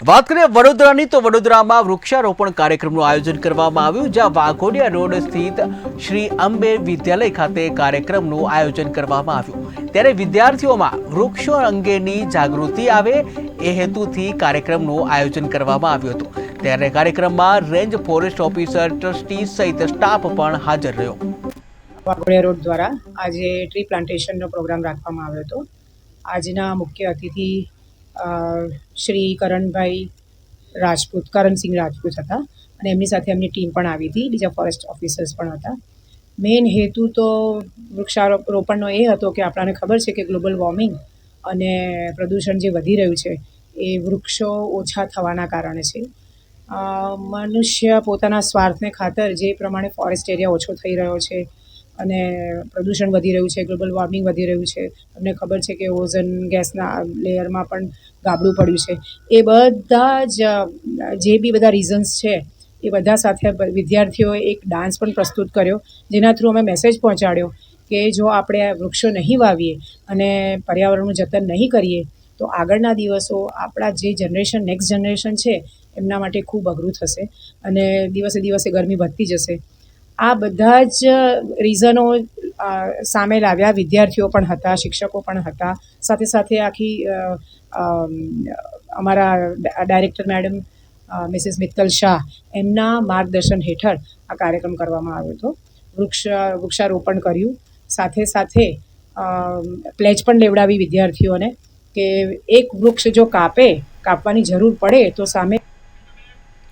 વાત કરીએ વડોદરાની તો વડોદરામાં વૃક્ષારોપણ કાર્યક્રમનું આયોજન કરવામાં આવ્યું, જ્યાં વાઘોડિયા રોડ સ્થિત શ્રી અંબે વિદ્યાલય ખાતે કાર્યક્રમનું આયોજન કરવામાં આવ્યું। ત્યારે વિદ્યાર્થીઓમાં વૃક્ષો અંગેની જાગૃતિ આવે એ હેતુથી કાર્યક્રમનું આયોજન કરવામાં આવ્યું હતું। ત્યારે કાર્યક્રમમાં રેન્જ ફોરેસ્ટ ઓફિસર, ટ્રસ્ટી સહિત સ્ટાફ પણ હાજર રહ્યો। વાઘોડિયા રોડ દ્વારા આજે ટ્રી પ્લાન્ટેશનનો પ્રોગ્રામ રાખવામાં આવ્યો હતો। આજના મુખ્ય અતિથિ શ્રી કરણસિંહ રાજપૂત હતા અને એમની સાથે એમની ટીમ પણ આવી હતી, બીજા ફોરેસ્ટ ઓફિસર્સ પણ હતા। મેઇન હેતુ તો વૃક્ષારોપણનો એ હતો કે આપણને ખબર છે કે ગ્લોબલ વોર્મિંગ અને પ્રદૂષણ જે વધી રહ્યું છે એ વૃક્ષો ઓછા થવાના કારણે છે। મનુષ્ય પોતાના સ્વાર્થને ખાતર જે પ્રમાણે ફોરેસ્ટ એરિયા ઓછો થઈ રહ્યો છે અને પ્રદૂષણ વધી રહ્યું છે, ગ્લોબલ વોર્મિંગ વધી રહ્યું છે, તમને ખબર છે કે ઓઝોન ગેસના લેયરમાં પણ ગાબડું પડ્યું છે। એ બધા જ જે બી બધા રીઝન્સ છે એ બધા સાથે વિદ્યાર્થીઓએ એક ડાન્સ પણ પ્રસ્તુત કર્યો, જેના થ્રુ અમે મેસેજ પહોંચાડ્યો કે જો આપણે વૃક્ષો નહીં વાવીએ અને પર્યાવરણનું જતન નહીં કરીએ તો આગળના દિવસો આપણા જે નેક્સ્ટ જનરેશન છે એમના માટે ખૂબ અઘરું થશે અને દિવસે દિવસે ગરમી વધતી જશે। આ બધા જ રીઝનો સામે લાવ્યા। વિદ્યાર્થીઓ પણ હતા, શિક્ષકો પણ હતા, સાથે સાથે આખી અમારા director madam Mrs Mittal Shah એમના માર્ગદર્શન હેઠળ આ કાર્યક્રમ કરવામાં આવ્યો હતો। વૃક્ષારોપણ કર્યું, સાથે સાથે પ્લેજ પણ લેવડાવી વિદ્યાર્થીઓને કે એક વૃક્ષ જો કાપવાની જરૂર પડે તો સામે